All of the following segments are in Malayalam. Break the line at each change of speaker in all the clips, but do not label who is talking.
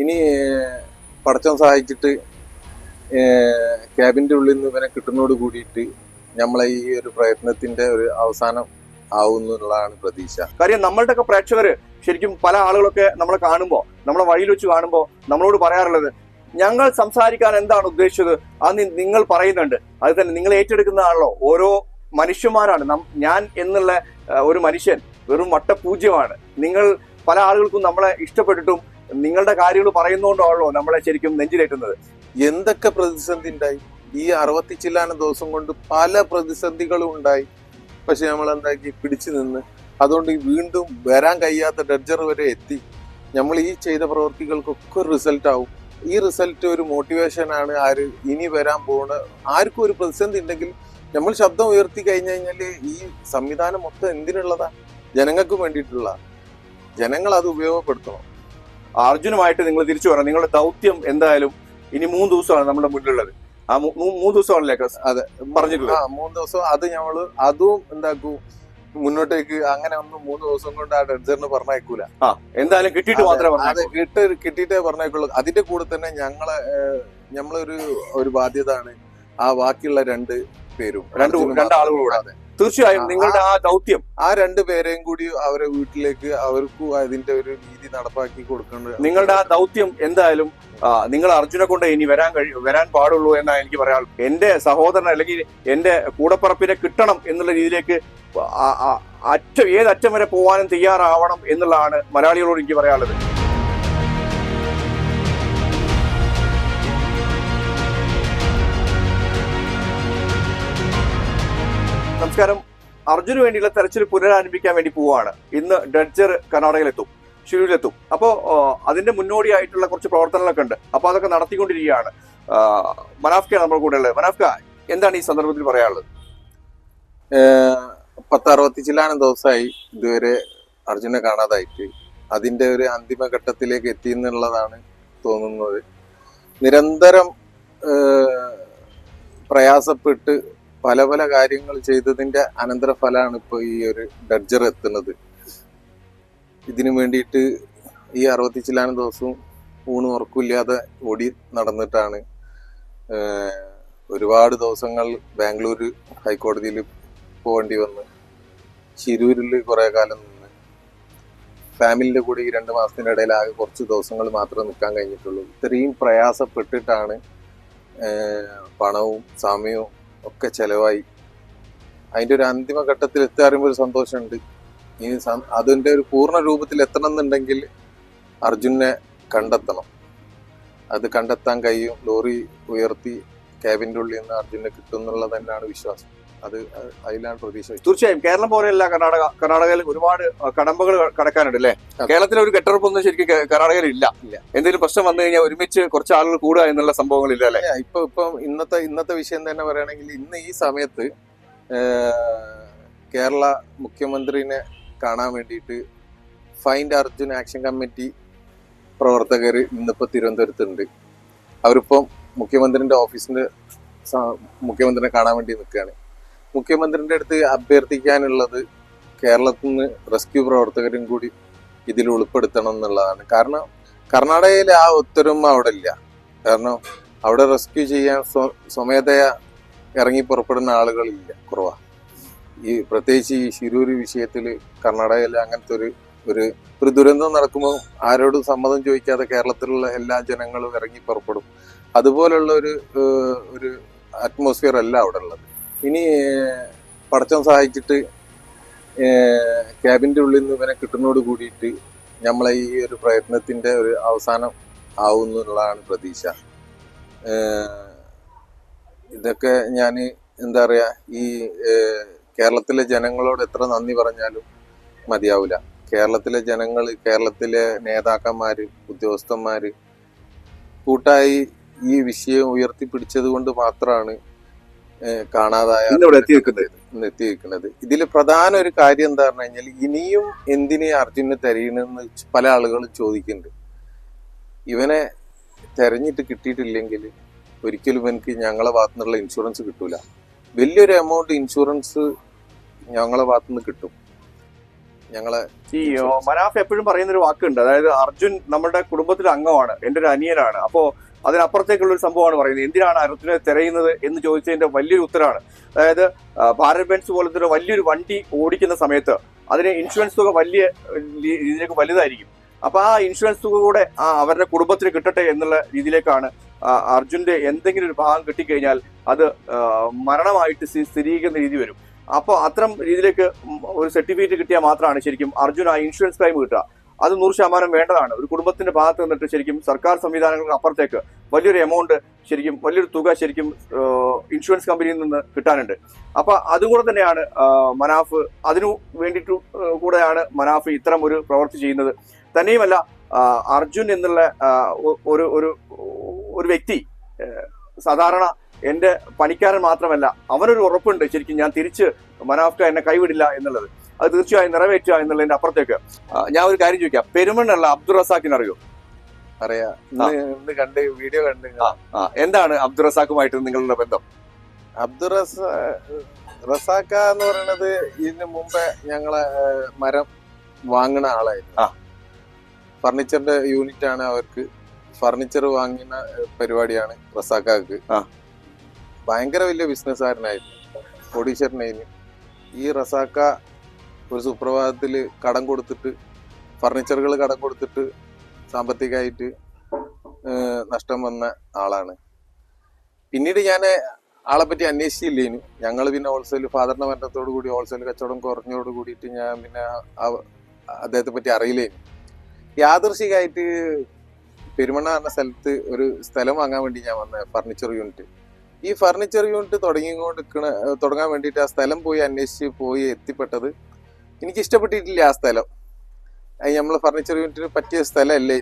ഇനി പടച്ചോൻ സഹായിച്ചിട്ട് ക്യാബിൻ്റെ ഉള്ളിൽ നിന്ന് ഇവനെ കിട്ടുന്നതോട് കൂടിയിട്ട് നമ്മളെ ഈ ഒരു പ്രയത്നത്തിന്റെ ഒരു അവസാനം ആവുന്നുള്ളതാണ് പ്രതീക്ഷ.
കാര്യം നമ്മളുടെ ഒക്കെ പ്രേക്ഷകര് ശരിക്കും പല ആളുകളൊക്കെ നമ്മളെ കാണുമ്പോൾ, നമ്മളെ വഴിയിൽ വെച്ച് കാണുമ്പോൾ നമ്മളോട് പറയാറുള്ളത്, ഞങ്ങൾ സംസാരിക്കാൻ എന്താണ് ഉദ്ദേശിച്ചത് അത് നിങ്ങൾ പറയുന്നുണ്ട്, അത് തന്നെ നിങ്ങൾ ഏറ്റെടുക്കുന്നതാണല്ലോ. ഓരോ മനുഷ്യന്മാരാണ് ഞാൻ എന്നുള്ള ഒരു മനുഷ്യൻ വെറും വട്ടപൂജ്യമാണ്. നിങ്ങൾ പല ആളുകൾക്കും നമ്മളെ ഇഷ്ടപ്പെട്ടിട്ടും നിങ്ങളുടെ കാര്യങ്ങൾ പറയുന്നതുകൊണ്ടാണല്ലോ നമ്മളെ ശരിക്കും നെഞ്ചിലേറ്റുന്നത്.
എന്തൊക്കെ പ്രതിസന്ധി ഉണ്ടായി ഈ 60 ചില്ലാനം ദിവസം കൊണ്ട്, പല പ്രതിസന്ധികളും ഉണ്ടായി. പക്ഷെ നമ്മൾ എന്താക്കി പിടിച്ചു നിന്ന്, അതുകൊണ്ട് വീണ്ടും വരാൻ കഴിയാത്ത ഡഡ്ജർ വരെ എത്തി. നമ്മൾ ഈ ചെയ്ത പ്രവൃത്തികൾക്കൊക്കെ റിസൾട്ട് ആവും. ഈ റിസൾട്ട് ഒരു മോട്ടിവേഷനാണ്. ഇനി വരാൻ പോകുന്ന ആർക്കും ഒരു പ്രതിസന്ധി ഉണ്ടെങ്കിൽ നമ്മൾ ശബ്ദം ഉയർത്തി കഴിഞ്ഞു കഴിഞ്ഞാൽ ഈ സംവിധാനം മൊത്തം എന്തിനുള്ളതാ? ജനങ്ങൾക്ക് വേണ്ടിയിട്ടുള്ള. ജനങ്ങൾ അത് ഉപയോഗപ്പെടുത്തണം.
അർജുനുമായിട്ട് നിങ്ങൾ തിരിച്ചു പറയണം. നിങ്ങളുടെ ദൗത്യം എന്തായാലും ഇനി 3 ദിവസമാണ് നമ്മുടെ മുന്നിലുള്ളത്. ആ 3 ദിവസമാണല്ലേ?
അതെ,
പറഞ്ഞിട്ടുള്ളത്.
3 ദിവസം. അത് ഞമ്മള് അതും എന്താക്കും മുന്നോട്ടേക്ക് അങ്ങനെ ഒന്നും 3 ദിവസം കൊണ്ട് ആ ഡഡ്ജറിന് പറഞ്ഞേക്കൂല.
എന്തായാലും കിട്ടിയിട്ട് മാത്രമേ
അത് കിട്ടിയിട്ടേ പറഞ്ഞേക്കുള്ളൂ. അതിന്റെ കൂടെ തന്നെ ഞമ്മളൊരു ബാധ്യത ആണ് ആ ബാക്കിയുള്ള 2 പേരും,
2 ആളുകളൂടെ. തീർച്ചയായും നിങ്ങളുടെ ആ ദൗത്യം,
ആ 2 പേരെയും കൂടി അവരെ വീട്ടിലേക്ക് അവർക്കും അതിന്റെ ഒരു രീതി നടപ്പാക്കി കൊടുക്കേണ്ടത്.
നിങ്ങളുടെ ആ ദൗത്യം എന്തായാലും നിങ്ങൾ അർജുനെ കൊണ്ട് ഇനി വരാൻ പാടുള്ളൂ എന്നാണ് എനിക്ക് പറയാനുള്ളത്. എന്റെ സഹോദരൻ അല്ലെങ്കിൽ എന്റെ കൂടപ്പറപ്പിനെ കിട്ടണം എന്നുള്ള രീതിയിലേക്ക് ഏതറ്റം വരെ പോകാനും തയ്യാറാവണം എന്നുള്ളതാണ് മലയാളികളോട് എനിക്ക് പറയാനുള്ളത്. നമസ്കാരം. അർജുന് വേണ്ടിയുള്ള തെരച്ചിൽ പുനരാരംഭിക്കാൻ വേണ്ടി പോവുകയാണ്. ഇന്ന് ഡഡ്ജർ കർണാടകയിലെത്തും, ഷിരൂരിലെത്തും. അപ്പോൾ അതിന്റെ മുന്നോടിയായിട്ടുള്ള കുറച്ച് പ്രവർത്തനങ്ങളൊക്കെ ഉണ്ട്. അപ്പോൾ അതൊക്കെ നടത്തിക്കൊണ്ടിരിക്കുകയാണ്. മനാഫ്കയാണ് നമ്മുടെ കൂടെ ഉള്ളത്. മനാഫ്ക, എന്താണ് ഈ സന്ദർഭത്തിൽ പറയാനുള്ളത്?
60 ചില്ലാനം ദിവസമായി ഇതുവരെ അർജുനെ കാണാതായിട്ട്. അതിന്റെ ഒരു അന്തിമഘട്ടത്തിലേക്ക് എത്തി എന്നുള്ളതാണ് തോന്നുന്നത്. നിരന്തരം പ്രയാസപ്പെട്ട് പല പല കാര്യങ്ങൾ ചെയ്തതിന്റെ അനന്തരഫലമാണ് ഇപ്പൊ ഈ ഒരു ഡഡ്ജർ എത്തുന്നത്. ഇതിനു വേണ്ടിയിട്ട് ഈ 60 ചില്ലാനം ദിവസവും ഊണും ഉറക്കില്ലാതെ ഓടി നടന്നിട്ടാണ്. ഒരുപാട് ദിവസങ്ങൾ ബാംഗ്ലൂർ ഹൈക്കോടതിയിൽ പോകേണ്ടി വന്ന്, ശിരൂരിൽ കുറെ കാലം നിന്ന്, ഫാമിലിന്റെ കൂടെ ഈ 2 മാസത്തിനിടയിൽ ആകെ കുറച്ച് ദിവസങ്ങൾ മാത്രമേ നിൽക്കാൻ കഴിഞ്ഞിട്ടുള്ളൂ. ഇത്രയും പ്രയാസപ്പെട്ടിട്ടാണ് പണവും സമയവും ഒക്കെ ചെലവായി അതിന്റെ ഒരു അന്തിമ ഘട്ടത്തിൽ എത്തിയറിയുമ്പോൾ ഒരു സന്തോഷമുണ്ട്. ഇനി അതിന്റെ ഒരു പൂർണ്ണ രൂപത്തിൽ എത്തണം എന്നുണ്ടെങ്കിൽ അർജുനെ കണ്ടെത്തണം. അത് കണ്ടെത്താൻ കഴിയും. ലോറി ഉയർത്തി ക്യാബിന്റെ ഉള്ളിൽ നിന്ന് അർജുനെ കിട്ടും എന്നുള്ളത് തന്നെയാണ് വിശ്വാസം. അതിലാണ് പ്രതീക്ഷ.
തീർച്ചയായും കേരളം പോലെയല്ല കർണാടകയിൽ ഒരുപാട് കടമ്പകൾ കടക്കാനുണ്ട് അല്ലേ? കേരളത്തിലെ ഒരു കെട്ടുറപ്പൊന്നും ശരിക്കും കർണാടകയിൽ ഇല്ല. എന്തെങ്കിലും പ്രശ്നം വന്നു കഴിഞ്ഞാൽ ഒരുമിച്ച് കുറച്ച് ആളുകൾ കൂടുക എന്നുള്ള സംഭവങ്ങളില്ല അല്ലെ?
ഇപ്പം ഇന്നത്തെ വിഷയം തന്നെ പറയുകയാണെങ്കിൽ, ഇന്ന് ഈ സമയത്ത് കേരള മുഖ്യമന്ത്രിനെ കാണാൻ വേണ്ടിയിട്ട് ഫൈൻഡ് അർജുൻ ആക്ഷൻ കമ്മിറ്റി പ്രവർത്തകർ ഇന്നിപ്പോ തിരുവനന്തപുരത്തുണ്ട്. അവരിപ്പം മുഖ്യമന്ത്രിന്റെ ഓഫീസിന്റെ മുഖ്യമന്ത്രിനെ കാണാൻ വേണ്ടി നിൽക്കുകയാണ്. മുഖ്യമന്ത്രിന്റെ അടുത്ത് അഭ്യർത്ഥിക്കാനുള്ളത് കേരളത്തിൽ നിന്ന് റെസ്ക്യൂ പ്രവർത്തകരും കൂടി ഇതിൽ ഉൾപ്പെടുത്തണം എന്നുള്ളതാണ്. കാരണം കർണാടകയിലെ ആ ഒത്തൊരുമ അവിടെ ഇല്ല. കാരണം അവിടെ റെസ്ക്യൂ ചെയ്യാൻ സ്വമേധയാ ഇറങ്ങി പുറപ്പെടുന്ന ആളുകളില്ല, കുറവാ. പ്രത്യേകിച്ച് ഈ ശിരൂര് വിഷയത്തിൽ കർണാടകയിൽ അങ്ങനത്തെ ഒരു ദുരന്തം നടക്കുമ്പോൾ ആരോടും സമ്മതം ചോദിക്കാതെ കേരളത്തിലുള്ള എല്ലാ ജനങ്ങളും ഇറങ്ങി പുറപ്പെടും. അതുപോലുള്ള ഒരു അറ്റ്മോസ്ഫിയർ അല്ല അവിടെ ഉള്ളത്. ഇനി പടച്ചോൻ സഹായിച്ചിട്ട് ക്യാബിൻ്റെ ഉള്ളിൽ നിന്ന് ഇവനെ കിട്ടുന്നതോട് കൂടിയിട്ട് നമ്മളെ ഈ ഒരു പ്രയത്നത്തിന്റെ ഒരു അവസാനം ആവുന്നുള്ളതാണ് പ്രതീക്ഷ. ഇതൊക്കെ ഞാൻ എന്താ പറയാ, ഈ കേരളത്തിലെ ജനങ്ങളോട് എത്ര നന്ദി പറഞ്ഞാലും മതിയാവില്ല. കേരളത്തിലെ ജനങ്ങൾ, കേരളത്തിലെ നേതാക്കന്മാര്, ഉദ്യോഗസ്ഥന്മാര് കൂട്ടായി ഈ വിഷയം ഉയർത്തിപ്പിടിച്ചത് കൊണ്ട് മാത്രമാണ് കാണാതായ എത്തിയിരിക്കുന്നത്. ഇതിൽ പ്രധാന ഒരു കാര്യം എന്താ പറഞ്ഞു കഴിഞ്ഞാൽ, ഇനിയും എന്തിനെ അർജുനെ തെരയണമെന്ന് പല ആളുകളും ചോദിക്കുന്നുണ്ട്. ഇവനെ തെരഞ്ഞിട്ട് കിട്ടിയിട്ടില്ലെങ്കിൽ ഒരിക്കലും എനിക്ക് ഞങ്ങളെ ഭാഗത്തുനിന്നുള്ള ഇൻഷുറൻസ് കിട്ടൂല. വലിയൊരു എമൗണ്ട് ഇൻഷുറൻസ് ഞങ്ങളെ ഭാഗത്തുനിന്ന് കിട്ടും. ഞങ്ങളെ
ഈ മനാഫ് എപ്പോഴും പറയുന്ന ഒരു വാക്കുണ്ട്, അതായത് അർജുൻ നമ്മുടെ കുടുംബത്തിലെ അംഗമാണ്, എന്റെ ഒരു അനിയനാണ്. അപ്പോ അതിനപ്പുറത്തേക്കുള്ള ഒരു സംഭവമാണ് പറയുന്നത്. എന്തിനാണ് അർജുനെ തിരയുന്നത് എന്ന് ചോദിച്ചതിന്റെ വലിയൊരു ഉത്തരമാണ്. അതായത് ഭാരത് ബെൻസ് പോലത്തെ ഒരു വലിയൊരു വണ്ടി ഓടിക്കുന്ന സമയത്ത് അതിന് ഇൻഷുറൻസ് തുക വലിയ രീതിയിലേക്ക് വലുതായിരിക്കും. അപ്പൊ ആ ഇൻഷുറൻസ് തുക കൂടെ അവരുടെ കുടുംബത്തിന് കിട്ടട്ടെ എന്നുള്ള രീതിയിലേക്കാണ് അർജുന്റെ എന്തെങ്കിലും ഒരു ഭാഗം കിട്ടിക്കഴിഞ്ഞാൽ അത് മരണമായിട്ട് സ്ഥിരീകരിക്കുന്ന രീതി വരും. അപ്പോൾ അത്തരം രീതിയിലേക്ക് ഒരു സർട്ടിഫിക്കറ്റ് കിട്ടിയാൽ മാത്രമാണ് ശരിക്കും അർജുൻ ആ ഇൻഷുറൻസ് ക്ലെയിം കിട്ടുക. അത് 100% വേണ്ടതാണ്. ഒരു കുടുംബത്തിന്റെ ഭാഗത്ത് നിന്നിട്ട് ശരിക്കും സർക്കാർ സംവിധാനങ്ങൾക്ക് അപ്പുറത്തേക്ക് വലിയൊരു എമൗണ്ട്, ശരിക്കും വലിയൊരു തുക ശരിക്കും ഇൻഷുറൻസ് കമ്പനിയിൽ നിന്ന് കിട്ടാനുണ്ട്. അപ്പൊ അതുകൂടെ തന്നെയാണ് മനാഫ്, അതിനു വേണ്ടിയിട്ട് കൂടെയാണ് മനാഫ് ഇത്തരം ഒരു പ്രവൃത്തി ചെയ്യുന്നത്. തന്നെയുമല്ല, അർജുൻ എന്നുള്ള ഒരു ഒരു ഒരു വ്യക്തി സാധാരണ എന്റെ പണിക്കാരൻ മാത്രമല്ല, അവനൊരു ഉറപ്പുണ്ട് ശരിക്കും ഞാൻ തിരിച്ച് മനാഫ്ക എന്നെ കൈവിടില്ല എന്നുള്ളത്. അത് തീർച്ചയായും നിറവേറ്റുക എന്നുള്ളതിന്റെ അപ്പുറത്തേക്ക് ഞാൻ ഒരു കാര്യം ചോദിക്കാം. പെരുമണ്ണുള്ള അബ്ദുൾ റസാഖിന് അറിയോ?
അറിയാം, ഇന്ന് കണ്ട് വീഡിയോ കണ്ട്.
എന്താണ് അബ്ദുൾ റസാഖുമായിട്ട് നിങ്ങളുടെ ബന്ധം?
അബ്ദുൾ റസാഖ എന്ന് പറയുന്നത് ഇതിന് മുമ്പേ ഞങ്ങളെ മരം വാങ്ങുന്ന ആളായിരുന്നു. ഫർണിച്ചറിന്റെ യൂണിറ്റ് ആണ് അവർക്ക്. ഫർണിച്ചർ വാങ്ങുന്ന പരിപാടിയാണ് റസാഖാക്ക്. ഭയങ്കര വലിയ ബിസിനസ്സുകാരനായിരുന്നു, കോടീശ്വരനായിരുന്നു. ഈ റസാഖ ഒരു സുപ്രഭാതത്തില് കടം കൊടുത്തിട്ട്, ഫർണിച്ചറുകൾ കടം കൊടുത്തിട്ട് സാമ്പത്തികമായിട്ട് നഷ്ടം വന്ന ആളാണ്. പിന്നീട് ഞാൻ ആളെ പറ്റി അന്വേഷിച്ചില്ലേനു. ഞങ്ങൾ പിന്നെ ഹോൾസെയിൽ, ഫാദറിന്റെ മരണത്തോടു കൂടി ഹോൾസെയിൽ കച്ചവടം കുറഞ്ഞോട് കൂടിയിട്ട് ഞാൻ പിന്നെ അദ്ദേഹത്തെ പറ്റി അറിയില്ലേനു. യാദൃശികമായിട്ട് പെരുമണ്ണ എന്ന സ്ഥലത്ത് ഒരു സ്ഥലം വാങ്ങാൻ വേണ്ടി ഞാൻ വന്ന ഫർണിച്ചർ യൂണിറ്റ്. ഈ ഫർണിച്ചർ യൂണിറ്റ് തുടങ്ങാൻ വേണ്ടിയിട്ട് ആ സ്ഥലം പോയി അന്വേഷിച്ച് പോയി എത്തിപ്പെട്ടത് എനിക്ക് ഇഷ്ടപ്പെട്ടിട്ടില്ല. ആ സ്ഥലം നമ്മൾ ഫർണിച്ചർ യൂണിറ്റിന് പറ്റിയ സ്ഥലമല്ലേ.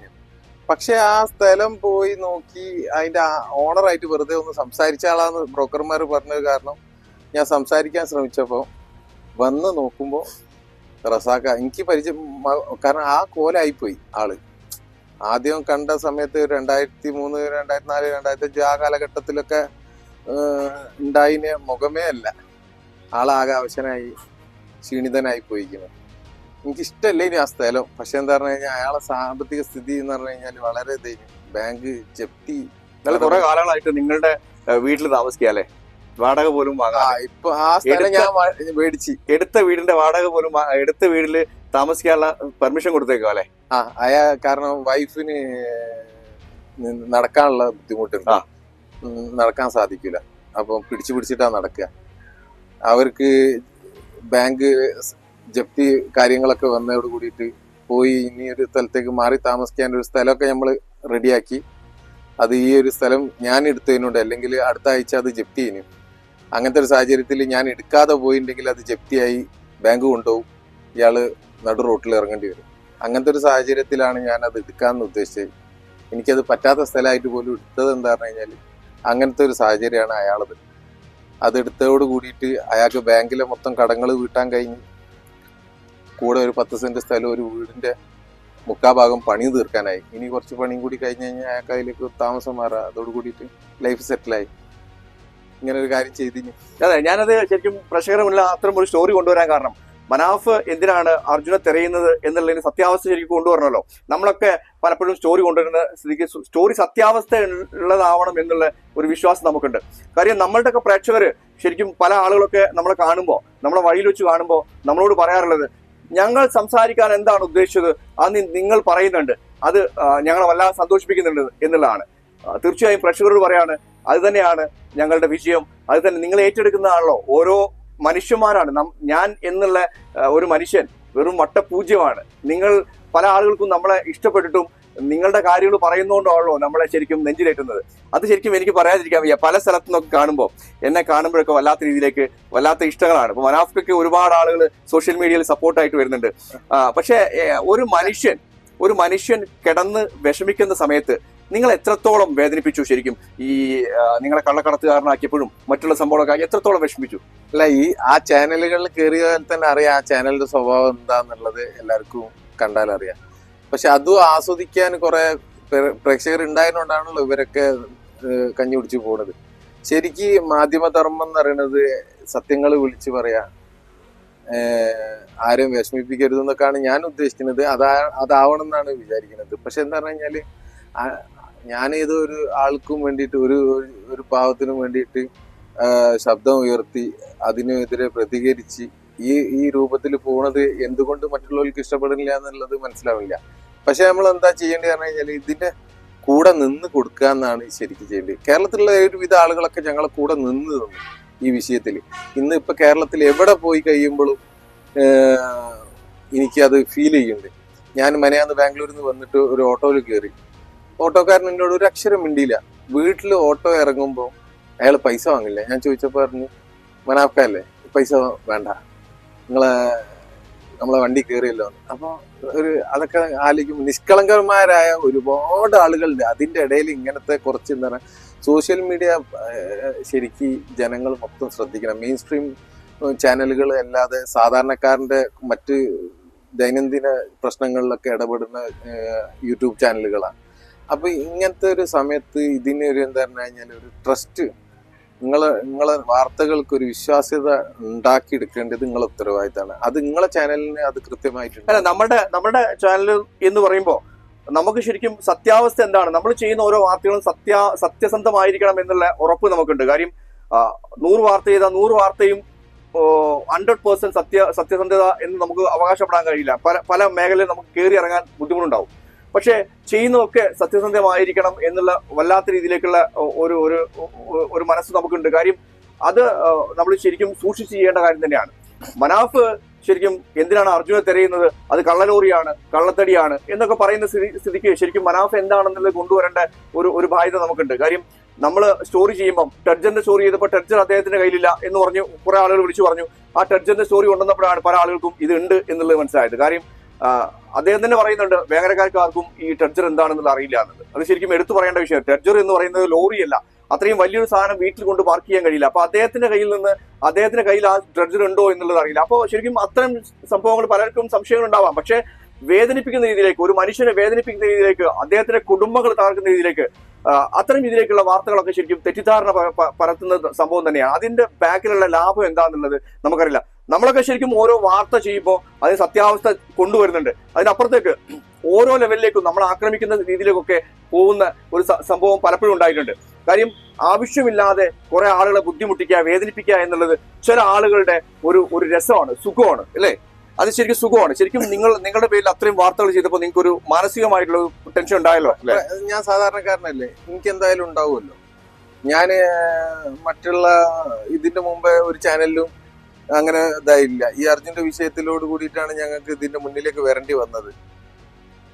പക്ഷെ ആ സ്ഥലം പോയി നോക്കി അതിന്റെ ഓണറായിട്ട് വെറുതെ ഒന്ന് സംസാരിച്ച ആളാന്ന് ബ്രോക്കർമാർ പറഞ്ഞത് കാരണം ഞാൻ സംസാരിക്കാൻ ശ്രമിച്ചപ്പോൾ വന്ന് നോക്കുമ്പോൾ റസാഖ എനിക്ക് പരിചയം, കാരണം ആ കോലായിപ്പോയി ആള്. ആദ്യം കണ്ട സമയത്ത് 2003, 2004, 2005 ആ കാലഘട്ടത്തിലൊക്കെ ഉണ്ടായിന് മുഖമേ അല്ല. ആളാകെ അവശനായി ക്ഷീണിതനായി പോയിരിക്കുന്നു. എനിക്കിഷ്ടമല്ലേ ഇനി ആ സ്ഥലം. പക്ഷെ എന്താ പറഞ്ഞു കഴിഞ്ഞാൽ അയാളെ സാമ്പത്തിക സ്ഥിതി എന്ന് പറഞ്ഞു കഴിഞ്ഞാൽ വളരെ ബാങ്ക് ജപ്തി.
കുറെ കാലങ്ങളായിട്ട് നിങ്ങളുടെ വീട്ടിൽ താമസിക്കാല്ലേ, വാടക പോലും വാങ്ങാം.
ഇപ്പൊ ആ സ്ഥലം ഞാൻ മേടിച്ച്
എടുത്ത വീടിന്റെ വാടക പോലും എടുത്ത വീട്ടില് താമസിക്കാനുള്ള പെർമിഷൻ കൊടുത്തേക്കോ അല്ലെ?
കാരണം വൈഫിന് നടക്കാനുള്ള ബുദ്ധിമുട്ടുണ്ട്, നടക്കാൻ സാധിക്കില്ല. അപ്പം പിടിച്ചിട്ടാ നടക്കുക. അവർക്ക് ബാങ്ക് ജപ്തി കാര്യങ്ങളൊക്കെ വന്നതോട് കൂടിയിട്ട് പോയി ഇനി ഒരു സ്ഥലത്തേക്ക് മാറി താമസിക്കാൻ ഒരു സ്ഥലമൊക്കെ നമ്മൾ റെഡിയാക്കി. അത് ഈ ഒരു സ്ഥലം ഞാൻ എടുത്തതിനുണ്ട്, അല്ലെങ്കിൽ അടുത്ത ആഴ്ച അത് ജപ്തി ചെയ്യുന്നു. അങ്ങനത്തെ ഒരു സാഹചര്യത്തിൽ ഞാൻ എടുക്കാതെ പോയിട്ടുണ്ടെങ്കിൽ അത് ജപ്തിയായി ബാങ്ക് കൊണ്ടുപോകും, ഇയാള് നടു റോട്ടിൽ ഇറങ്ങേണ്ടി വരും. അങ്ങനത്തെ ഒരു സാഹചര്യത്തിലാണ് ഞാൻ അത് എടുക്കാമെന്ന് ഉദ്ദേശിച്ചത്. എനിക്കത് പറ്റാത്ത സ്ഥലമായിട്ട് പോലും എടുത്തത് എന്താ പറഞ്ഞു കഴിഞ്ഞാൽ അങ്ങനത്തെ ഒരു സാഹചര്യമാണ് അയാളത്. അതെടുത്തതോട് കൂടിയിട്ട് അയാൾക്ക് ബാങ്കിലെ മൊത്തം കടങ്ങൾ വീട്ടാൻ കഴിഞ്ഞ്, കൂടെ ഒരു 10 സെന്റ് സ്ഥലം, ഒരു വീടിന്റെ 3/4 ഭാഗം പണി തീർക്കാനായി. ഇനി കുറച്ച് പണിയും കൂടി കഴിഞ്ഞ് കഴിഞ്ഞാൽ അയാൾക്ക് അതിലേക്ക് താമസം മാറുക. അതോട് കൂടിയിട്ട് ലൈഫ് സെറ്റിലായി. ഇങ്ങനെ ഒരു കാര്യം ചെയ്തിന്.
അതെ, ഞാനത് ശരിക്കും പ്രേക്ഷകരുമില്ല അത്തരം ഒരു സ്റ്റോറി കൊണ്ടുവരാൻ കാരണം മനാഫ് എന്തിനാണ് അർജുനെ തിരയുന്നത് എന്നുള്ളതിന് സത്യാവസ്ഥ ശരിക്കും കൊണ്ടുവരണമല്ലോ. നമ്മളൊക്കെ പലപ്പോഴും സ്റ്റോറി കൊണ്ടുവരുന്ന സ്ഥിതിക്ക് സ്റ്റോറി സത്യാവസ്ഥ ഉള്ളതാവണം എന്നുള്ള ഒരു വിശ്വാസം നമുക്കുണ്ട്. കാര്യം നമ്മളുടെയൊക്കെ പ്രേക്ഷകര് ശരിക്കും പല ആളുകളൊക്കെ നമ്മളെ കാണുമ്പോൾ, നമ്മളെ വഴിയിൽ വെച്ച് കാണുമ്പോൾ നമ്മളോട് പറയാറുള്ളത്, ഞങ്ങൾ സംസാരിക്കാൻ എന്താണ് ഉദ്ദേശിച്ചത് അത് നിങ്ങൾ പറയുന്നുണ്ട്, അത് ഞങ്ങളെ വല്ലാതെ സന്തോഷിപ്പിക്കുന്നുണ്ട് എന്നുള്ളതാണ്. തീർച്ചയായും പ്രേക്ഷകരോട് പറയാണ്, അത് തന്നെയാണ് ഞങ്ങളുടെ വിജയം. അത് തന്നെ നിങ്ങൾ ഏറ്റെടുക്കുന്നതാണല്ലോ. ഓരോ മനുഷ്യന്മാരാണ് ഞാൻ എന്നുള്ള ഒരു മനുഷ്യൻ വെറും വട്ടപൂജ്യമാണ്. നിങ്ങൾ പല ആളുകൾക്കും നമ്മളെ ഇഷ്ടപ്പെട്ടിട്ടും നിങ്ങളുടെ കാര്യങ്ങൾ പറയുന്നതുകൊണ്ടാണല്ലോ നമ്മളെ ശരിക്കും നെഞ്ചിലേറ്റുന്നത്. അത് ശരിക്കും എനിക്ക് പറയാതിരിക്കാൻ വയ്യ. പല സ്ഥലത്തു നിന്നൊക്കെ കാണുമ്പോൾ, എന്നെ കാണുമ്പോഴൊക്കെ വല്ലാത്ത രീതിയിലേക്ക് വല്ലാത്ത ഇഷ്ടങ്ങളാണ്. ഇപ്പൊ മനാഫ്ക്കൊക്കെ ഒരുപാട് ആളുകൾ സോഷ്യൽ മീഡിയയിൽ സപ്പോർട്ടായിട്ട് വരുന്നുണ്ട്. പക്ഷെ ഒരു മനുഷ്യൻ കിടന്ന് വിഷമിക്കുന്ന സമയത്ത് നിങ്ങൾ എത്രത്തോളം വേദനിപ്പിച്ചു ശരിക്കും? ഈ നിങ്ങളെ കള്ളക്കടത്തുകാരനാക്കിയപ്പോഴും മറ്റുള്ള സംഭവങ്ങളൊക്കെ എത്രത്തോളം വിഷമിച്ചു?
അല്ല, ആ ചാനലുകളിൽ കയറിയാൽ തന്നെ അറിയാം ആ ചാനലിന്റെ സ്വഭാവം എന്താന്നുള്ളത് എല്ലാവർക്കും കണ്ടാൽ അറിയാം. പക്ഷെ അതും ആസ്വദിക്കാൻ കുറെ പ്രേക്ഷകർ ഉണ്ടായതുകൊണ്ടാണല്ലോ ഇവരൊക്കെ കഞ്ഞി കുടിച്ചു പോകുന്നത്. ശരിക്ക് മാധ്യമധർമ്മം എന്ന് പറയുന്നത് സത്യങ്ങൾ വിളിച്ചു പറയാ, ആരും വിഷമിപ്പിക്കരുത് എന്നൊക്കെയാണ് ഞാൻ ഉദ്ദേശിക്കുന്നത്. അതാവണം എന്നാണ് വിചാരിക്കുന്നത്. പക്ഷെ എന്താ പറഞ്ഞു കഴിഞ്ഞാല് ഞാൻ ഏതോ ഒരു ആൾക്കും വേണ്ടിയിട്ട് ഒരു പാവത്തിനും വേണ്ടിയിട്ട് ശബ്ദം ഉയർത്തി അതിനെതിരെ പ്രതികരിച്ച് ഈ രൂപത്തിൽ പോണത് എന്തുകൊണ്ട് മറ്റുള്ളവർക്ക് ഇഷ്ടപ്പെടുന്നില്ല എന്നുള്ളത് മനസ്സിലാവില്ല. പക്ഷെ നമ്മൾ എന്താ ചെയ്യേണ്ടത് പറഞ്ഞു കഴിഞ്ഞാൽ ഇതിന്റെ കൂടെ നിന്ന് കൊടുക്കുക എന്നാണ് ശരിക്കും ചെയ്യേണ്ടത്. കേരളത്തിലുള്ള ഒരുവിധ ആളുകളൊക്കെ ഞങ്ങളെ കൂടെ നിന്ന് തന്നു ഈ വിഷയത്തിൽ. ഇന്ന് ഇപ്പൊ കേരളത്തിൽ എവിടെ പോയി കഴിയുമ്പോഴും എനിക്കത് ഫീൽ ചെയ്യുന്നുണ്ട്. ഞാൻ മനയാന്ന് ബാംഗ്ലൂരിൽ നിന്ന് വന്നിട്ട് ഒരു ഓട്ടോയിൽ കയറി. ഓട്ടോക്കാരൻ എന്നോട് ഒരു അക്ഷരം മിണ്ടിയില്ല. വീട്ടിൽ ഓട്ടോ ഇറങ്ങുമ്പോൾ അയാൾ പൈസ വാങ്ങില്ല. ഞാൻ ചോദിച്ചപ്പോൾ പറഞ്ഞു, മനാഫ്ക്കല്ലേ പൈസ വേണ്ട, നമ്മളെ വണ്ടി കയറിയല്ലോ. അപ്പോൾ അതൊക്കെ ആലോചിക്കുമ്പോൾ നിഷ്കളങ്കന്മാരായ ഒരുപാട് ആളുകളുണ്ട്. അതിൻ്റെ ഇടയിൽ ഇങ്ങനത്തെ കുറച്ച് എന്താ പറയുക, സോഷ്യൽ മീഡിയ ശരിക്കും ജനങ്ങൾ മൊത്തം ശ്രദ്ധിക്കണം. മെയിൻ സ്ട്രീം ചാനലുകൾ അല്ലാതെ സാധാരണക്കാരൻ്റെ മറ്റ് ദൈനംദിന പ്രശ്നങ്ങളിലൊക്കെ ഇടപെടുന്ന യൂട്യൂബ് ചാനലുകളാണ്. അപ്പൊ ഇങ്ങനത്തെ ഒരു സമയത്ത് ഇതിനൊരു എന്താ പറഞ്ഞു കഴിഞ്ഞാൽ ഒരു ട്രസ്റ്റ്, നിങ്ങളെ വാർത്തകൾക്ക് ഒരു വിശ്വാസ്യത ഉണ്ടാക്കിയെടുക്കേണ്ടത് നിങ്ങളെ ഉത്തരവാദിത്തമാണ്. അത് നിങ്ങളെ ചാനലിന് അത് കൃത്യമായിട്ടുണ്ട്.
അല്ല, നമ്മുടെ ചാനൽ എന്ന് പറയുമ്പോൾ നമുക്ക് ശരിക്കും സത്യാവസ്ഥ എന്താണ്, നമ്മൾ ചെയ്യുന്ന ഓരോ വാർത്തകളും സത്യസന്ധമായിരിക്കണം എന്നുള്ള ഉറപ്പ് നമുക്കുണ്ട്. കാര്യം 100 വാർത്ത ചെയ്താൽ 100 വാർത്തയും 100% സത്യസന്ധത എന്ന് നമുക്ക് അവകാശപ്പെടാൻ കഴിയില്ല. പല മേഖലയിൽ നമുക്ക് കയറി ഇറങ്ങാൻ ബുദ്ധിമുട്ടുണ്ടാവും. പക്ഷെ ചെയ്യുന്നതൊക്കെ സത്യസന്ധമായിരിക്കണം എന്നുള്ള വല്ലാത്ത രീതിയിലേക്കുള്ള ഒരു മനസ്സ് നമുക്കുണ്ട്. കാര്യം അത് നമ്മൾ ശരിക്കും സൂക്ഷിച്ച് ചെയ്യേണ്ട കാര്യം തന്നെയാണ്. മനാഫ് ശരിക്കും എന്തിനാണ് അർജുനെ തിരയുന്നത്, അത് കള്ളലോറിയാണ്, കള്ളത്തടിയാണ് എന്നൊക്കെ പറയുന്ന സ്ഥിതിക്ക് ശരിക്കും മനാഫ് എന്താണെന്നുള്ളത് കൊണ്ടുവരേണ്ട ഒരു ബാധ്യത നമുക്കുണ്ട്. കാര്യം നമ്മൾ സ്റ്റോറി ചെയ്യുമ്പം ടെഡ്ജറിന്റെ സ്റ്റോറി ചെയ്തപ്പോൾ ടെഡ്ജർ അദ്ദേഹത്തിന്റെ കയ്യിലില്ല എന്ന് പറഞ്ഞ് കുറെ ആളുകൾ വിളിച്ചു പറഞ്ഞു. ആ ടെഡ്ജറിന്റെ സ്റ്റോറി കൊണ്ടുവന്നപ്പോഴാണ് പല ആളുകൾക്കും ഇത് ഉണ്ട് എന്നുള്ളത് മനസ്സിലായത്. കാര്യം അദ്ദേഹം തന്നെ പറയുന്നുണ്ട്, വേങ്ങരക്കാർക്ക് ആർക്കും ഈ ടെഡ്ജർ എന്താണെന്നുള്ള അറിയില്ല എന്നത്. അത് ശരിക്കും എടുത്തു പറയേണ്ട വിഷയം. ടെഡ്ജർ എന്ന് പറയുന്നത് ലോറിയല്ല, അത്രയും വലിയൊരു സാധനം വീട്ടിൽ കൊണ്ട് പാർക്ക് ചെയ്യാൻ കഴിയില്ല. അപ്പൊ അദ്ദേഹത്തിന്റെ കയ്യിൽ ആ ടെഡ്ജർ ഉണ്ടോ എന്നുള്ളത് അറിയില്ല. അപ്പോൾ ശരിക്കും അത്തരം സംഭവങ്ങൾ പലർക്കും സംശയങ്ങൾ ഉണ്ടാവാം. പക്ഷെ വേദനിപ്പിക്കുന്ന രീതിയിലേക്ക്, ഒരു മനുഷ്യനെ വേദനിപ്പിക്കുന്ന രീതിയിലേക്ക്, അദ്ദേഹത്തിന്റെ കുടുംബങ്ങൾ തകർക്കുന്ന രീതിയിലേക്ക്, അത്തരം രീതിയിലേക്കുള്ള വാർത്തകളൊക്കെ ശരിക്കും തെറ്റിദ്ധാരണ പരത്തുന്ന സംഭവം തന്നെയാണ്. അതിന്റെ ബാക്കിലുള്ള ലാഭം എന്താണെന്നുള്ളത് നമുക്കറിയില്ല. നമ്മളൊക്കെ ശരിക്കും ഓരോ വാർത്ത ചെയ്യുമ്പോൾ അതിന് സത്യാവസ്ഥ കൊണ്ടുവരുന്നുണ്ട്. അതിനപ്പുറത്തേക്ക് ഓരോ ലെവലിലേക്കും നമ്മൾ ആക്രമിക്കുന്ന രീതിയിലേക്കൊക്കെ പോകുന്ന ഒരു സംഭവം പലപ്പോഴും ഉണ്ടായിട്ടുണ്ട്. കാര്യം ആവശ്യമില്ലാതെ കുറെ ആളുകളെ ബുദ്ധിമുട്ടിക്കുക, വേദനിപ്പിക്കുക എന്നുള്ളത് ചില ആളുകളുടെ ഒരു രസമാണ്, സുഖമാണ്, അല്ലേ? അത് ശരിക്കും സുഖമാണ്. ശരിക്കും നിങ്ങളുടെ പേരിൽ അത്രയും വാർത്തകൾ ചെയ്തപ്പോൾ നിങ്ങൾക്ക് ഒരു മാനസികമായിട്ടുള്ള ടെൻഷൻ ഉണ്ടായല്ലോ, അല്ലേ?
ഞാൻ സാധാരണക്കാരനല്ലേ, എനിക്ക് എന്തായാലും ഉണ്ടാവുമല്ലോ. ഞാൻ മറ്റുള്ള ഇതിന്റെ മുമ്പേ ഒരു ചാനലിലും അങ്ങനെ ഇതായില്ല. ഈ അർജുന്റെ വിഷയത്തിലോട് കൂടിയിട്ടാണ് ഞങ്ങൾക്ക് ഇതിന്റെ മുന്നിലേക്ക് വരേണ്ടി വന്നത്.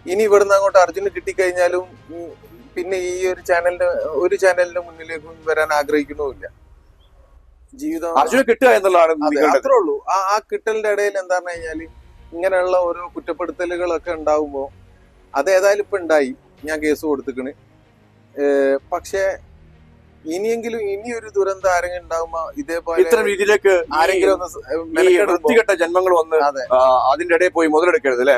ഇനി ഇവിടുന്ന് അങ്ങോട്ട് അർജുന് കിട്ടിക്കഴിഞ്ഞാലും പിന്നെ ഈ ഒരു ചാനലിന്റെ മുന്നിലേക്കും വരാൻ ആഗ്രഹിക്കണമില്ല. ജീവിതം
അർജുന് കിട്ടുക എന്നുള്ളതാണ്
അത്രേ ഉള്ളൂ. ആ കിട്ടലിന്റെ ഇടയിൽ എന്താ പറഞ്ഞു കഴിഞ്ഞാല് ഇങ്ങനെയുള്ള ഓരോ കുറ്റപ്പെടുത്തലുകളൊക്കെ ഉണ്ടാവുമ്പോ അതേതായാലും ഇപ്പൊ ഉണ്ടായി, ഞാൻ കേസ് കൊടുത്തിക്കണ്. പക്ഷെ ഇനിയെങ്കിലും ഇനിയൊരു ദുരന്തം ആരെങ്കിലും ഉണ്ടാകുമ്പോ ഇതേപോലെ
ഇത്തരം രീതിയിലേക്ക് ആരെങ്കിലും വൃത്തികെട്ട ജന്മങ്ങൾ വന്ന് അതിന്റെ ഇടയിൽ പോയി മുതലെടുക്കരുത്, അല്ലെ?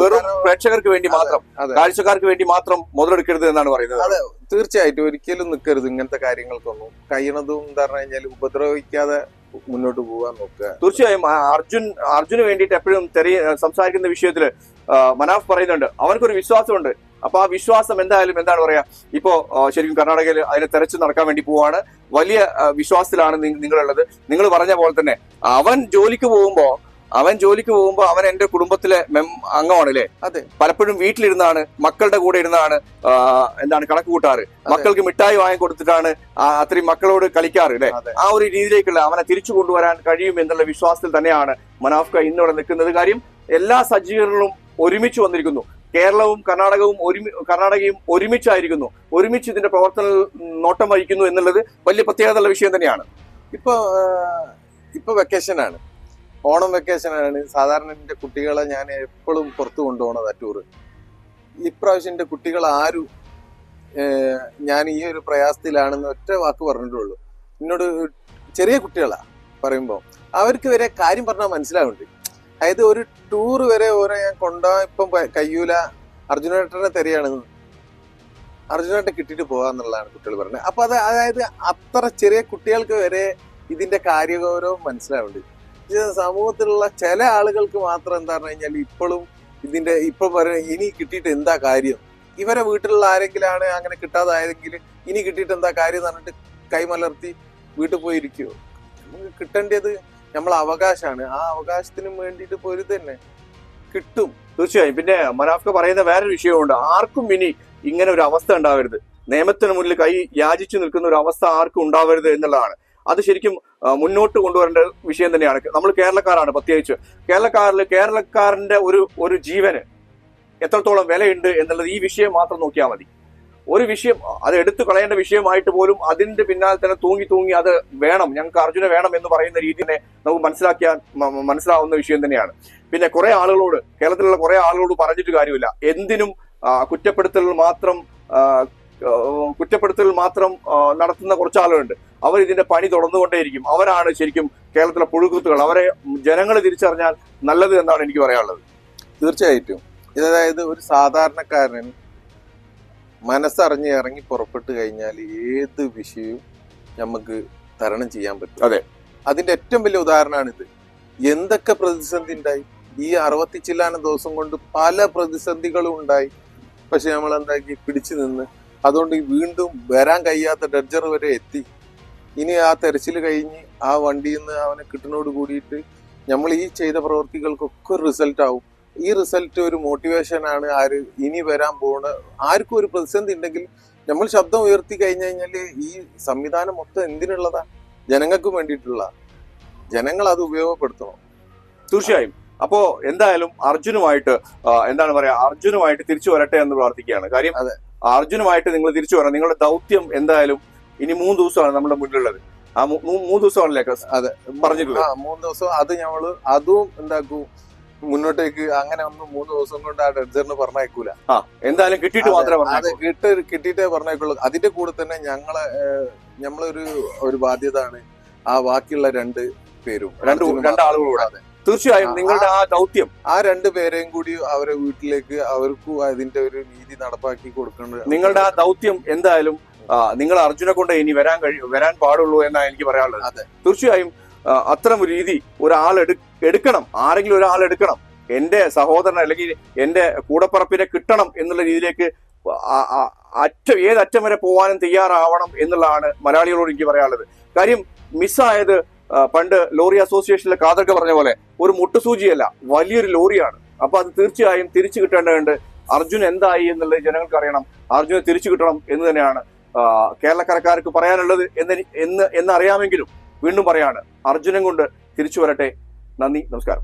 വെറും പ്രേക്ഷകർക്ക് വേണ്ടി മാത്രം, കാഴ്ചക്കാർക്ക് വേണ്ടി മാത്രം മുതലെടുക്കരുത് എന്നാണ് പറയുന്നത്.
അതെ, തീർച്ചയായിട്ടും ഒരിക്കലും നിൽക്കരുത് ഇങ്ങനത്തെ കാര്യങ്ങൾക്കൊന്നും. കഴിയണതും എന്താ പറഞ്ഞു കഴിഞ്ഞാൽ ഉപദ്രവിക്കാതെ മുന്നോട്ട് പോകാൻ നോക്കുക.
തീർച്ചയായും അർജുന് വേണ്ടിയിട്ട് എപ്പോഴും സംസാരിക്കുന്ന വിഷയത്തില് മനാഫ് പറയുന്നുണ്ട് അവനക്കൊരു വിശ്വാസമുണ്ട്. അപ്പൊ ആ വിശ്വാസം എന്തായാലും എന്താണ് പറയാ, ഇപ്പോ ശരിക്കും കർണാടകയിൽ അതിനെ തെരച്ചു നടക്കാൻ വേണ്ടി പോവാണ്. വലിയ വിശ്വാസത്തിലാണ് നിങ്ങളുള്ളത്. നിങ്ങൾ പറഞ്ഞ പോലെ തന്നെ അവൻ ജോലിക്ക് പോകുമ്പോ അവൻ എന്റെ കുടുംബത്തിലെ അംഗമാണ്, അല്ലേ?
അതെ.
പലപ്പോഴും വീട്ടിലിരുന്നാണ്, മക്കളുടെ കൂടെ ഇരുന്നാണ് കണക്ക് കൂട്ടാറ്. മക്കൾക്ക് മിഠായി വാങ്ങി കൊടുത്തിട്ടാണ് അത്രയും മക്കളോട് കളിക്കാറ്, അല്ലെ? ആ ഒരു രീതിയിലേക്കുള്ള അവനെ തിരിച്ചു കൊണ്ടുവരാൻ കഴിയും എന്നുള്ള വിശ്വാസത്തിൽ തന്നെയാണ് മനാഫ്ക ഇന്നിവിടെ നിൽക്കുന്നത്. കാര്യം എല്ലാ സജ്ജീകരണങ്ങളും ഒരുമിച്ച് വന്നിരിക്കുന്നു. കേരളവും കർണാടകയും ഒരുമിച്ചായിരിക്കുന്നു. ഒരുമിച്ച് ഇതിന്റെ പ്രവർത്തന നോട്ടം വഹിക്കുന്നു എന്നുള്ളത് വലിയ പ്രത്യേകതയുള്ള വിഷയം തന്നെയാണ്.
ഇപ്പൊ വെക്കേഷനാണ്, ഓണം വെക്കേഷനാണ്. സാധാരണ എന്റെ കുട്ടികളെ ഞാൻ എപ്പോഴും പുറത്തു കൊണ്ടുപോകണതാ ടൂറ്. ഇപ്രാവശ്യം എന്റെ കുട്ടികൾ ആരും ഞാൻ ഈ ഒരു പ്രയാസത്തിലാണെന്ന് ഒറ്റ വാക്ക് പറഞ്ഞിട്ടുള്ളൂ. എന്നോട് ചെറിയ കുട്ടികളാ പറയുമ്പോ അവർക്ക് വരെ കാര്യം പറഞ്ഞാൽ മനസ്സിലാവുന്നുണ്ട്. അതായത് ഒരു ടൂർ വരെ ഓരോ ഞാൻ കൊണ്ടുപോകാൻ ഇപ്പം കഴിയൂല, അർജുനേട്ടനെ തെരയാണെന്ന്, അർജുനേട്ടൻ കിട്ടിയിട്ട് പോകാന്നുള്ളതാണ് കുട്ടികൾ പറഞ്ഞത്. അപ്പൊ അതായത് അത്ര ചെറിയ കുട്ടികൾക്ക് വരെ ഇതിന്റെ കാര്യഗൗരവം മനസ്സിലാവുന്നുണ്ട്. സമൂഹത്തിലുള്ള ചില ആളുകൾക്ക് മാത്രം എന്താ പറഞ്ഞു കഴിഞ്ഞാൽ ഇപ്പോഴും ഇപ്പൊ ഇനി കിട്ടിയിട്ട് എന്താ കാര്യം, ഇവരെ വീട്ടിലുള്ള ആരെങ്കിലാണ് അങ്ങനെ കിട്ടാതായതെങ്കിൽ ഇനി കിട്ടിയിട്ട് എന്താ കാര്യം എന്ന് പറഞ്ഞിട്ട് കൈമലർത്തി വീട്ടിൽ പോയിരിക്കുവോ? നമുക്ക് കിട്ടേണ്ടത് നമ്മളെ അവകാശമാണ്. ആ അവകാശത്തിനും വേണ്ടിയിട്ട് പൊരുത് തന്നെ കിട്ടും.
തീർച്ചയായും. പിന്നെ മനാഫ്ക പറയുന്ന വേറൊരു വിഷയമുണ്ട്. ആർക്കും ഇനി ഇങ്ങനെ ഒരു അവസ്ഥ ഉണ്ടാവരുത്, നിയമത്തിന് മുന്നിൽ കൈ യാചിച്ചു നിൽക്കുന്ന ഒരു അവസ്ഥ ആർക്കും ഉണ്ടാവരുത് എന്നുള്ളതാണ്. അത് ശരിക്കും മുന്നോട്ട് കൊണ്ടുവരേണ്ട വിഷയം തന്നെയാണ്. നമ്മൾ കേരളക്കാരാണ്, പ്രത്യേകിച്ച് കേരളക്കാരന്റെ ഒരു ജീവന് എത്രത്തോളം വിലയുണ്ട് എന്നുള്ളത് ഈ വിഷയം മാത്രം നോക്കിയാൽ മതി. ഒരു വിഷയം അത് എടുത്തു കളയേണ്ട വിഷയമായിട്ട് പോലും അതിന്റെ പിന്നാലെ തന്നെ തൂങ്ങി അത് വേണം, ഞങ്ങൾക്ക് അർജുന വേണം എന്ന് പറയുന്ന രീതിയെ നമുക്ക് മനസ്സിലാവുന്ന വിഷയം തന്നെയാണ്. പിന്നെ കുറെ ആളുകളോട്, കേരളത്തിലുള്ള കുറെ ആളുകളോട് പറഞ്ഞിട്ട് കാര്യമില്ല. എന്തിനും കുറ്റപ്പെടുത്തൽ മാത്രം നടത്തുന്ന കുറച്ച് ആളുകളുണ്ട്. അവർ ഇതിന്റെ പണി തുടർന്നുകൊണ്ടേയിരിക്കും. അവരാണ് ശരിക്കും കേരളത്തിലെ പുഴുക്കുത്തുകൾ. അവരെ ജനങ്ങൾ തിരിച്ചറിഞ്ഞാൽ നല്ലത് എന്നാണ് എനിക്ക് പറയാനുള്ളത്.
തീർച്ചയായിട്ടും. അതായത് ഒരു സാധാരണക്കാരൻ മനസ്സറിഞ്ഞ് ഇറങ്ങി പുറപ്പെട്ടു കഴിഞ്ഞാൽ ഏത് വിഷയവും നമുക്ക് തരണം ചെയ്യാൻ പറ്റും.
അതെ,
അതിന്റെ ഏറ്റവും വലിയ ഉദാഹരണമാണിത്. എന്തൊക്കെ പ്രതിസന്ധി ഉണ്ടായി ഈ 60 ചില്ലാനം ദിവസം കൊണ്ട്, പല പ്രതിസന്ധികളും ഉണ്ടായി. പക്ഷെ നമ്മൾ എന്താക്കി പിടിച്ചു നിന്ന്, അതുകൊണ്ട് വീണ്ടും വരാൻ കഴിയാത്ത ഡർജർ വരെ എത്തി. ഇനി ആ തെരച്ചിൽ കഴിഞ്ഞ് ആ വണ്ടിയിൽ നിന്ന് അവനെ കിട്ടുന്നതോട് കൂടിയിട്ട് നമ്മൾ ഈ ചെയ്ത പ്രവൃത്തികൾക്കൊക്കെ ഒരു റിസൾട്ട് ആവും. ഈ റിസൾട്ട് ഒരു മോട്ടിവേഷൻ ആണ്. ഇനി വരാൻ പോകുന്ന ആർക്കും ഒരു പ്രതിസന്ധി ഉണ്ടെങ്കിൽ നമ്മൾ ശബ്ദം ഉയർത്തി കഴിഞ്ഞു കഴിഞ്ഞാല് ഈ സംവിധാനം മൊത്തം എന്തിനുള്ളതാ? ജനങ്ങൾക്ക് വേണ്ടിയിട്ടുള്ള. ജനങ്ങൾ അത് ഉപയോഗപ്പെടുത്തണം.
തീർച്ചയായും. അപ്പോ എന്തായാലും അർജുനുമായിട്ട് അർജുനുമായിട്ട് തിരിച്ചു വരട്ടെ എന്ന് പ്രാർത്ഥിക്കുകയാണ്. കാര്യം അർജുനുമായിട്ട് നിങ്ങൾ തിരിച്ചു വരണം. നിങ്ങളുടെ ദൗത്യം എന്തായാലും ഇനി 3 ദിവസമാണ് നമ്മുടെ മുന്നിലുള്ളത്. ആ 3 ദിവസമാണല്ലേ
അതെ പറഞ്ഞിട്ടുള്ളത്? 3 ദിവസം. അത് ഞമ്മള് അതും എന്താക്കും മുന്നോട്ടേക്ക് അങ്ങനെ ഒന്നും 3 ദിവസം കൊണ്ട് ആ ഡർജറിന് പറഞ്ഞേക്കൂല.
എന്തായാലും കിട്ടിയിട്ട് മാത്രമേ
കിട്ടിയിട്ടേ പറഞ്ഞേക്കുള്ളൂ. അതിന്റെ കൂടെ തന്നെ നമ്മളൊരു ബാധ്യത ആണ് ആ ബാക്കിയുള്ള 2 പേരും,
2 ആളുകളൂടെ. തീർച്ചയായും നിങ്ങളുടെ ആ ദൗത്യം,
ആ 2 പേരെയും കൂടി അവരെ വീട്ടിലേക്ക് അവർക്കും അതിന്റെ ഒരു നീതി നടപ്പാക്കി കൊടുക്കേണ്ടത്.
നിങ്ങളുടെ ആ ദൗത്യം എന്തായാലും നിങ്ങൾ അർജുനെ കൊണ്ട് ഇനി വരാൻ പാടുള്ളൂ എന്നാണ് എനിക്ക് പറയാനുള്ളത്.
അതെ,
തീർച്ചയായും അത്തരം ഒരു രീതി എടുക്കണം. ആരെങ്കിലും ഒരാൾ എടുക്കണം. എന്റെ സഹോദരൻ അല്ലെങ്കിൽ എന്റെ കൂടപ്പറപ്പിനെ കിട്ടണം എന്നുള്ള രീതിയിലേക്ക് ഏതറ്റം വരെ പോകാനും തയ്യാറാവണം എന്നുള്ളതാണ് മലയാളികളോട് എനിക്ക് പറയാനുള്ളത്. കാര്യം മിസ്സായത് പണ്ട് ലോറി അസോസിയേഷനിലെ കാതർക്ക പറഞ്ഞ പോലെ ഒരു മുട്ടുസൂചിയല്ല, വലിയൊരു ലോറിയാണ്. അപ്പൊ അത് തീർച്ചയായും തിരിച്ചു കിട്ടേണ്ടതുണ്ട്. അർജുൻ എന്തായി എന്നുള്ളത് ജനങ്ങൾക്ക് അറിയണം. അർജുനെ തിരിച്ചു കിട്ടണം എന്ന് തന്നെയാണ് കേരളക്കാർക്ക് പറയാനുള്ളത് എന്നറിയാമെങ്കിലും വീണ്ടും പറയാണ്, അർജുനൻ കൊണ്ട് തിരിച്ചു വരട്ടെ. നന്ദി, നമസ്കാരം.